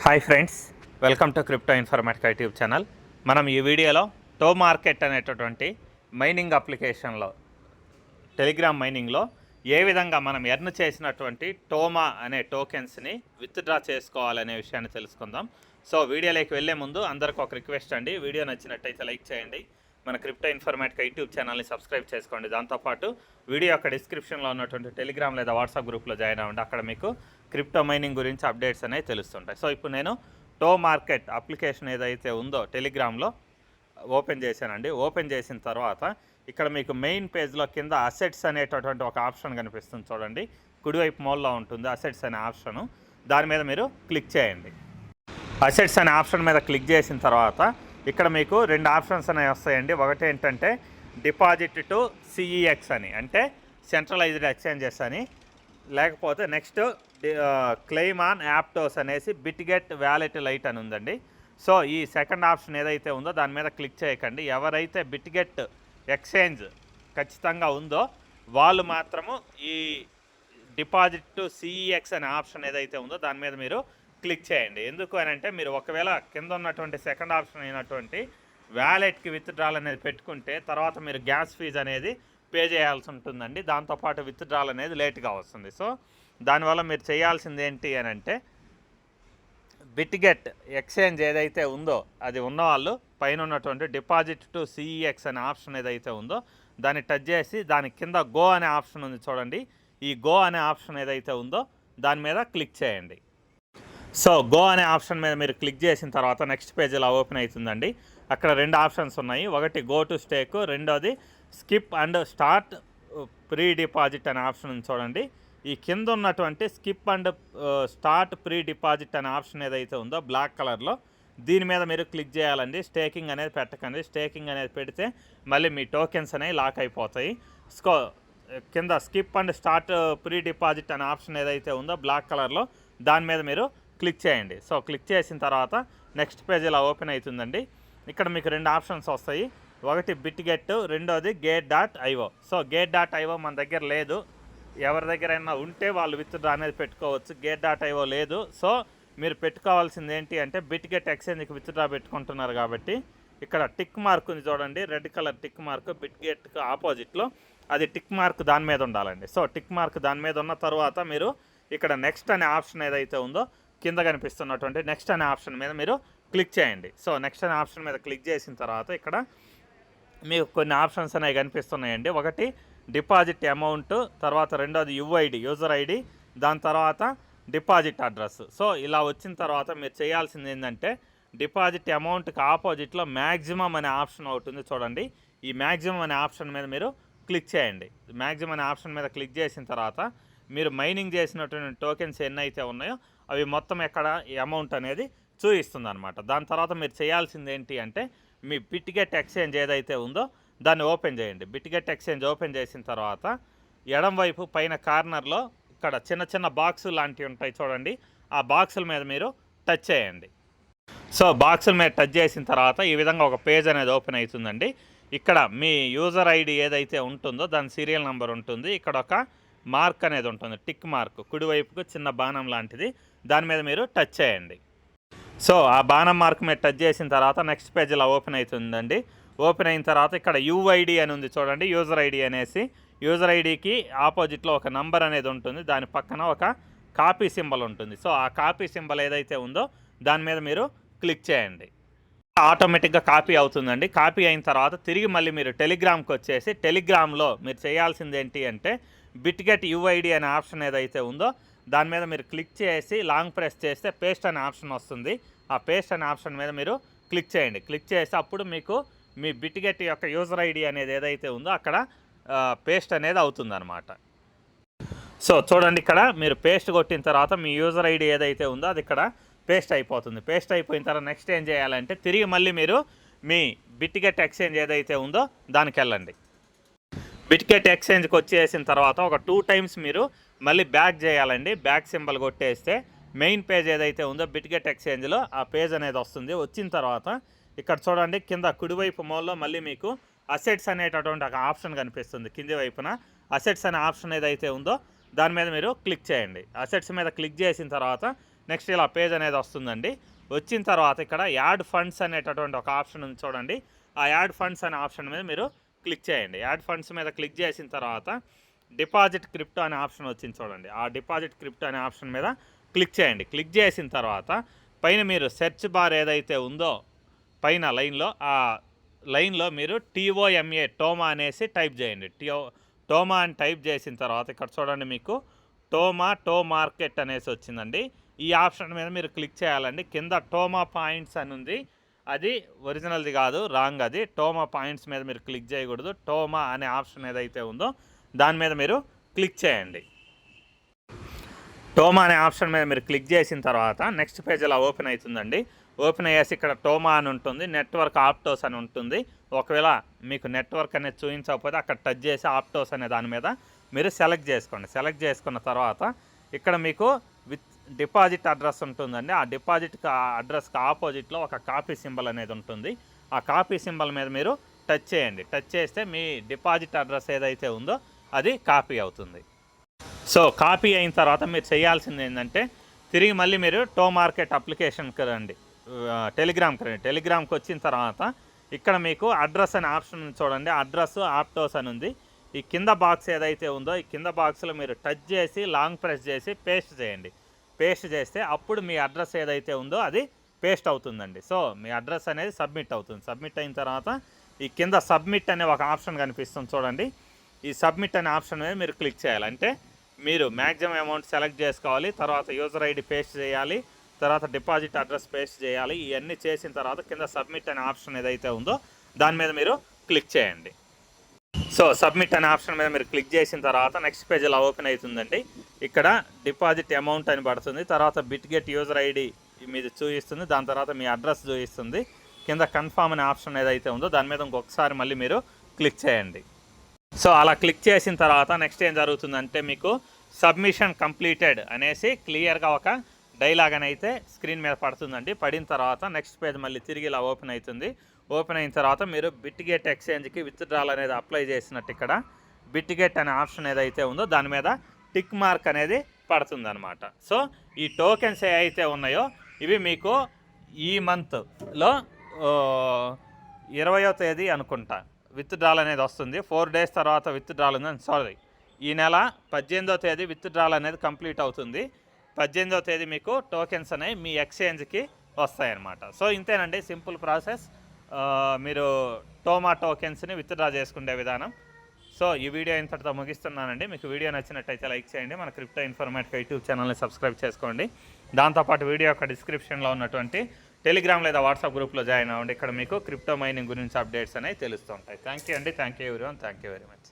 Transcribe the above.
Hi friends, welcome to crypto informatic YouTube channel. మనం ఈ వీడియోలో టో మార్కెట్ అనేటటువంటి మైనింగ్ అప్లికేషన్లో టెలిగ్రామ్ మైనింగ్లో ఏ విధంగా మనం ఎర్న్ చేసినటువంటి టోమా అనే టోకెన్స్ని విత్డ్రా చేసుకోవాలనే విషయాన్ని తెలుసుకుందాం. సో వీడియోలోకి వెళ్ళే ముందు అందరికీ ఒక రిక్వెస్ట్ అండి, వీడియో నచ్చినట్టయితే లైక్ చేయండి, మన క్రిప్టో ఇన్ఫర్మేటిక్ యూట్యూబ్ ఛానల్ని సబ్స్క్రైబ్ చేసుకోండి. దాంతోపాటు వీడియో యొక్క డిస్క్రిప్షన్లో ఉన్నటువంటి టెలిగ్రామ్ లేదా వాట్సాప్ గ్రూప్లో జాయిన్ అవ్వండి. అక్కడ మీకు క్రిప్టో మైనింగ్ గురించి అప్డేట్స్ అనేవి తెలుస్తుంటాయి. సో ఇప్పుడు నేను టో మార్కెట్ అప్లికేషన్ ఏదైతే ఉందో టెలిగ్రామ్లో ఓపెన్ చేశానండి. ఓపెన్ చేసిన తర్వాత ఇక్కడ మీకు మెయిన్ పేజ్లో కింద అసెట్స్ అనేటటువంటి ఒక ఆప్షన్ కనిపిస్తుంది చూడండి, కుడివైపు మూలలో ఉంటుంది అసెట్స్ అనే ఆప్షను. దాని మీద మీరు క్లిక్ చేయండి. అసెట్స్ అనే ఆప్షన్ మీద క్లిక్ చేసిన తర్వాత ఇక్కడ మీకు రెండు ఆప్షన్స్ అనేవి వస్తాయండి. ఒకటి ఏంటంటే డిపాజిట్ టు సిఈఎక్స్ అని, అంటే సెంట్రలైజ్డ్ ఎక్స్చేంజెస్ అని, లేకపోతే నెక్స్ట్ క్లెయిమ్ ఆన్ యాప్టోస్ అనేసి బిట్గెట్ వ్యాలెట్ లైట్ అని ఉందండి. సో ఈ సెకండ్ ఆప్షన్ ఏదైతే ఉందో దాని మీద క్లిక్ చేయకండి. ఎవరైతే బిట్గెట్ ఎక్స్చేంజ్ ఖచ్చితంగా ఉందో వాళ్ళు మాత్రము ఈ డిపాజిట్ టు సిఈఎక్స్ అనే ఆప్షన్ ఏదైతే ఉందో దాని మీద మీరు క్లిక్ చేయండి. ఎందుకు అని అంటే మీరు ఒకవేళ కింద ఉన్నటువంటి సెకండ్ ఆప్షన్ అయినటువంటి వ్యాలెట్కి విత్డ్రాల్ అనేది పెట్టుకుంటే తర్వాత మీరు గ్యాస్ ఫీజు అనేది పే చేయాల్సి ఉంటుందండి. దాంతోపాటు విత్డ్రాల్ అనేది లేట్గా వస్తుంది. సో దానివల్ల మీరు చేయాల్సింది ఏంటి అని అంటే బిట్గెట్ ఎక్స్చేంజ్ ఏదైతే ఉందో అది ఉన్నవాళ్ళు పైన ఉన్నటువంటి డిపాజిట్ టు సిఈఎక్స్ అనే ఆప్షన్ ఏదైతే ఉందో దాన్ని టచ్ చేసి దాని కింద గో అనే ఆప్షన్ ఉంది చూడండి, ఈ గో అనే ఆప్షన్ ఏదైతే ఉందో దాని మీద క్లిక్ చేయండి. సో గో అనే ఆప్షన్ మీద మీరు క్లిక్ చేసిన తర్వాత నెక్స్ట్ పేజ్ ఇలా ఓపెన్ అవుతుందండి. అక్కడ రెండు ఆప్షన్స్ ఉన్నాయి, ఒకటి గో టు స్టేక్, రెండోది skip and start pre deposit అనే ఆప్షన్ ఉంది చూడండి. ఈ కింద ఉన్నటువంటి skip and start pre deposit అనే ఆప్షన్ ఏదైతే ఉందో బ్లాక్ కలర్లో దీని మీద మీరు క్లిక్ చేయాలండి. స్టేకింగ్ అనేది పెట్టకండి. స్టేకింగ్ అనేది పెడితే మళ్ళీ మీ టోకెన్స్ అనేవి లాక్ అయిపోతాయి. కింద skip and start pre deposit అనే ఆప్షన్ ఏదైతే ఉందో బ్లాక్ కలర్లో దాని మీద మీరు క్లిక్ చేయండి. సో క్లిక్ చేసిన తర్వాత నెక్స్ట్ పేజ్ ఇలా ఓపెన్ అవుతుందండి. ఇక్కడ మీకు రెండు ఆప్షన్స్ వస్తాయి, ఒకటి బిట్గెట్, రెండోది gate.io. సో gate.io మన దగ్గర లేదు, ఎవరి దగ్గరైనా ఉంటే వాళ్ళు విత్డ్రా అనేది పెట్టుకోవచ్చు. gate.io లేదు. సో మీరు పెట్టుకోవాల్సింది ఏంటి అంటే బిట్గెట్ ఎక్స్చేంజ్కి విత్డ్రా పెట్టుకుంటున్నారు కాబట్టి ఇక్కడ టిక్ మార్క్ ఉంది చూడండి, రెడ్ కలర్ టిక్ మార్క్ బిట్గెట్కి ఆపోజిట్లో, అది టిక్ మార్క్ దాని మీద ఉండాలండి. సో టిక్ మార్క్ దాని మీద ఉన్న తర్వాత మీరు ఇక్కడ నెక్స్ట్ అనే ఆప్షన్ ఏదైతే ఉందో కింద కనిపిస్తున్నటువంటి నెక్స్ట్ అనే ఆప్షన్ మీద మీరు క్లిక్ చేయండి. సో నెక్స్ట్ అనే ఆప్షన్ మీద క్లిక్ చేసిన తర్వాత ఇక్కడ మీకు కొన్ని ఆప్షన్స్ అనేవి కనిపిస్తున్నాయండి. ఒకటి డిపాజిట్ అమౌంట్, తర్వాత రెండోది యుఐడి యూజర్ ఐడి, దాని తర్వాత డిపాజిట్ అడ్రస్. సో ఇలా వచ్చిన తర్వాత మీరు చేయాల్సింది ఏంటంటే డిపాజిట్ అమౌంట్కి ఆపోజిట్లో మ్యాక్సిమం అనే ఆప్షన్ అవుతుంది చూడండి, ఈ మ్యాక్సిమం అనే ఆప్షన్ మీద మీరు క్లిక్ చేయండి. మ్యాక్సిమం అనే ఆప్షన్ మీద క్లిక్ చేసిన తర్వాత మీరు మైనింగ్ చేసినటువంటి టోకెన్స్ ఎన్ని అయితే ఉన్నాయో అవి మొత్తం ఎక్కడ అమౌంట్ అనేది చూపిస్తుంది అనమాట. దాని తర్వాత మీరు చేయాల్సింది ఏంటి అంటే మీ బిట్గెట్ ఎక్స్చేంజ్ ఏదైతే ఉందో దాన్ని ఓపెన్ చేయండి. బిట్గెట్ ఎక్స్చేంజ్ ఓపెన్ చేసిన తర్వాత ఎడం వైపు పైన కార్నర్లో ఇక్కడ చిన్న చిన్న బాక్సులు లాంటివి ఉంటాయి చూడండి, ఆ బాక్సుల మీద మీరు టచ్ చేయండి. సో బాక్సుల మీద టచ్ చేసిన తర్వాత ఈ విధంగా ఒక పేజ్ అనేది ఓపెన్ అవుతుందండి. ఇక్కడ మీ యూజర్ ఐడి ఏదైతే ఉంటుందో దాని సీరియల్ నెంబర్ ఉంటుంది, ఇక్కడ ఒక మార్క్ అనేది ఉంటుంది, టిక్ మార్క్ కుడివైపుకు చిన్న బాణం లాంటిది, దాని మీద మీరు టచ్ చేయండి. సో ఆ బాణం మార్క్ మీద టచ్ చేసిన తర్వాత నెక్స్ట్ పేజ్ ఇలా ఓపెన్ అవుతుందండి. ఓపెన్ అయిన తర్వాత ఇక్కడ యూఐడి అని ఉంది చూడండి, యూజర్ ఐడి అనేసి, యూజర్ ఐడికి ఆపోజిట్లో ఒక నంబర్ అనేది ఉంటుంది, దాని పక్కన ఒక కాపీ సింబల్ ఉంటుంది. సో ఆ కాపీ సింబల్ ఏదైతే ఉందో దాని మీద మీరు క్లిక్ చేయండి. ఆటోమేటిక్గా కాపీ అవుతుందండి. కాపీ అయిన తర్వాత తిరిగి మళ్ళీ మీరు టెలిగ్రామ్కి వచ్చేసి టెలిగ్రామ్లో మీరు చేయాల్సింది ఏంటి అంటే బిట్గెట్ యూఐడి అనే ఆప్షన్ ఏదైతే ఉందో దాని మీద మీరు క్లిక్ చేసి లాంగ్ ప్రెస్ చేస్తే పేస్ట్ అనే ఆప్షన్ వస్తుంది. ఆ పేస్ట్ అనే ఆప్షన్ మీద మీరు క్లిక్ చేయండి. క్లిక్ చేసి అప్పుడు మీకు మీ బిట్గెట్ యొక్క యూజర్ ఐడి అనేది ఏదైతే ఉందో అక్కడ పేస్ట్ అనేది అవుతుందన్నమాట. సో చూడండి, ఇక్కడ మీరు పేస్ట్ కొట్టిన తర్వాత మీ యూజర్ ఐడి ఏదైతే ఉందో అది ఇక్కడ పేస్ట్ అయిపోతుంది. పేస్ట్ అయిపోయిన తర్వాత నెక్స్ట్ ఏం చేయాలంటే తిరిగి మళ్ళీ మీరు మీ బిట్గెట్ ఎక్స్చేంజ్ ఏదైతే ఉందో దానికి వెళ్ళండి. బిట్గెట్ ఎక్స్చేంజ్కి వచ్చేసిన తర్వాత ఒక 2 టైమ్స్ మీరు మళ్ళీ బ్యాక్ చేయాలండి. బ్యాక్ సింబల్ కొట్టేస్తే మెయిన్ పేజ్ ఏదైతే ఉందో బిట్గెట్ ఎక్స్చేంజ్లో ఆ పేజ్ అనేది వస్తుంది. వచ్చిన తర్వాత ఇక్కడ చూడండి కింద కుడివైపు మూలలో మళ్ళీ మీకు అసెట్స్ అనేటటువంటి ఒక ఆప్షన్ కనిపిస్తుంది. కింది వైపున అసెట్స్ అనే ఆప్షన్ ఏదైతే ఉందో దాని మీద మీరు క్లిక్ చేయండి. అసెట్స్ మీద క్లిక్ చేసిన తర్వాత నెక్స్ట్ ఇలా పేజ్ అనేది వస్తుందండి. వచ్చిన తర్వాత ఇక్కడ యాడ్ ఫండ్స్ అనేటటువంటి ఒక ఆప్షన్ ఉంది చూడండి. ఆ యాడ్ ఫండ్స్ అనే ఆప్షన్ మీద మీరు క్లిక్ చేయండి. యాడ్ ఫండ్స్ మీద క్లిక్ చేసిన తర్వాత డిపాజిట్ క్రిప్టో అనే ఆప్షన్ వచ్చింది చూడండి. ఆ డిపాజిట్ క్రిప్టో అనే ఆప్షన్ మీద క్లిక్ చేయండి. క్లిక్ చేసిన తర్వాత పైన మీరు సెర్చ్ బార్ ఏదైతే ఉందో పైన లైన్లో, ఆ లైన్లో మీరు టోమా అనేసి టైప్ చేయండి. టోమా అని టైప్ చేసిన తర్వాత ఇక్కడ చూడండి, మీకు టో మార్కెట్ అనేసి వచ్చిందండి. ఈ ఆప్షన్ మీద మీరు క్లిక్ చేయాలండి. కింద టోమా పాయింట్స్ అని ఉంది, అది ఒరిజినల్ది కాదు, రాంగ్. అది టోమా పాయింట్స్ మీద మీరు క్లిక్ చేయకూడదు. టోమా అనే ఆప్షన్ ఏదైతే ఉందో దాని మీద మీరు క్లిక్ చేయండి. టోమా అనే ఆప్షన్ మీద మీరు క్లిక్ చేసిన తర్వాత నెక్స్ట్ పేజ్ ఇలా ఓపెన్ అవుతుందండి. ఓపెన్ అయ్యేసి ఇక్కడ టోమా అని ఉంటుంది, నెట్వర్క్ ఆప్టోస్ అని ఉంటుంది. ఒకవేళ మీకు నెట్వర్క్ అనేది చూపించకపోతే అక్కడ టచ్ చేసి ఆప్టోస్ అనే దాని మీద మీరు సెలెక్ట్ చేసుకోండి. సెలెక్ట్ చేసుకున్న తర్వాత ఇక్కడ మీకు విత్ డిపాజిట్ అడ్రస్ ఉంటుందండి. ఆ డిపాజిట్ అడ్రస్కి ఆపోజిట్లో ఒక కాపీ సింబల్ అనేది ఉంటుంది. ఆ కాపీ సింబల్ మీద మీరు టచ్ చేయండి. టచ్ చేస్తే మీ డిపాజిట్ అడ్రస్ ఏదైతే ఉందో అది కాపీ అవుతుంది. సో కాపీ అయిన తర్వాత మీరు చేయాల్సింది ఏంటంటే తిరిగి మళ్ళీ మీరు టో మార్కెట్ అప్లికేషన్కి రండి, టెలిగ్రామ్కి రండి. టెలిగ్రామ్కి వచ్చిన తర్వాత ఇక్కడ మీకు అడ్రస్ అనే ఆప్షన్ చూడండి. అడ్రస్ ఆప్టోస్ అని ఉంది. ఈ కింద బాక్స్ ఏదైతే ఉందో ఈ కింద బాక్స్లో మీరు టచ్ చేసి లాంగ్ ప్రెస్ చేసి పేస్ట్ చేయండి. పేస్ట్ చేస్తే అప్పుడు మీ అడ్రస్ ఏదైతే ఉందో అది పేస్ట్ అవుతుందండి. సో మీ అడ్రస్ అనేది సబ్మిట్ అవుతుంది. సబ్మిట్ అయిన తర్వాత ఈ కింద సబ్మిట్ అనే ఒక ఆప్షన్ కనిపిస్తుంది చూడండి. ఈ సబ్మిట్ అనే ఆప్షన్ మీద మీరు క్లిక్ చేయాలి. అంటే మీరు మ్యాక్సిమం అమౌంట్ సెలెక్ట్ చేసుకోవాలి, తర్వాత యూజర్ ఐడి పేస్ట్ చేయాలి, తర్వాత డిపాజిట్ అడ్రస్ పేస్ట్ చేయాలి. ఇవన్నీ చేసిన తర్వాత కింద సబ్మిట్ అనే ఆప్షన్ ఏదైతే ఉందో దాని మీద మీరు క్లిక్ చేయండి. సో సబ్మిట్ అనే ఆప్షన్ మీద మీరు క్లిక్ చేసిన తర్వాత నెక్స్ట్ పేజ్ ఇలా ఓపెన్ అవుతుందండి. ఇక్కడ డిపాజిట్ అమౌంట్ అని పడుతుంది, తర్వాత బిట్గెట్ యూజర్ ఐడి మీద చూపిస్తుంది, దాని తర్వాత మీ అడ్రస్ చూపిస్తుంది. కింద కన్ఫర్మ్ అనే ఆప్షన్ ఏదైతే ఉందో దాని మీద ఇంకొకసారి మళ్ళీ మీరు క్లిక్ చేయండి. సో అలా క్లిక్ చేసిన తర్వాత నెక్స్ట్ ఏం జరుగుతుందంటే మీకు సబ్మిషన్ కంప్లీటెడ్ అనేసి క్లియర్గా ఒక డైలాగ్ అని అయితే స్క్రీన్ మీద పడుతుందండి. పడిన తర్వాత నెక్స్ట్ పేజ్ మళ్ళీ తిరిగి ఇలా ఓపెన్ అవుతుంది. ఓపెన్ అయిన తర్వాత మీరు బిట్గెట్ ఎక్స్చేంజ్కి విత్డ్రాల్ అనేది అప్లై చేసినట్టు ఇక్కడ బిట్గెట్ అనే ఆప్షన్ ఏదైతే ఉందో దాని మీద టిక్ మార్క్ అనేది పడుతుందన్నమాట. సో ఈ టోకెన్స్ ఏవైతే ఉన్నాయో ఇవి మీకు ఈ మంత్లో 20వ తేదీ అనుకుంటా విత్డ్రాల్ అనేది వస్తుంది. 4 days తర్వాత విత్డ్రాల్ ఉందని, సారీ, ఈ నెల 18వ తేదీ విత్డ్రాల్ అనేది కంప్లీట్ అవుతుంది. 18వ తేదీ మీకు టోకెన్స్ అనేవి మీ ఎక్స్చేంజ్కి వస్తాయన్నమాట. సో ఇంతేనండి సింపుల్ ప్రాసెస్, మీరు టోమా టోకెన్స్ని విత్డ్రా చేసుకునే విధానం. సో ఈ వీడియో ఇంతటితో ముగిస్తున్నానండి. మీకు వీడియో నచ్చినట్టయితే లైక్ చేయండి, మన క్రిప్టో ఇన్ఫర్మేటివ్ యూట్యూబ్ ఛానల్ని సబ్స్క్రైబ్ చేసుకోండి. దాంతోపాటు వీడియో యొక్క డిస్క్రిప్షన్లో ఉన్నటువంటి టెలిగ్రామ్ లేదా వాట్సాప్ గ్రూప్లో జాయిన్ అవ్వండి. ఇక్కడ మీకు క్రిప్టో మైనింగ్ గురించి అప్డేట్స్ అనేవి తెలుస్తూ ఉంటాయి. థ్యాంక్ యూ అండి. Thank you everyone. Thank you very much.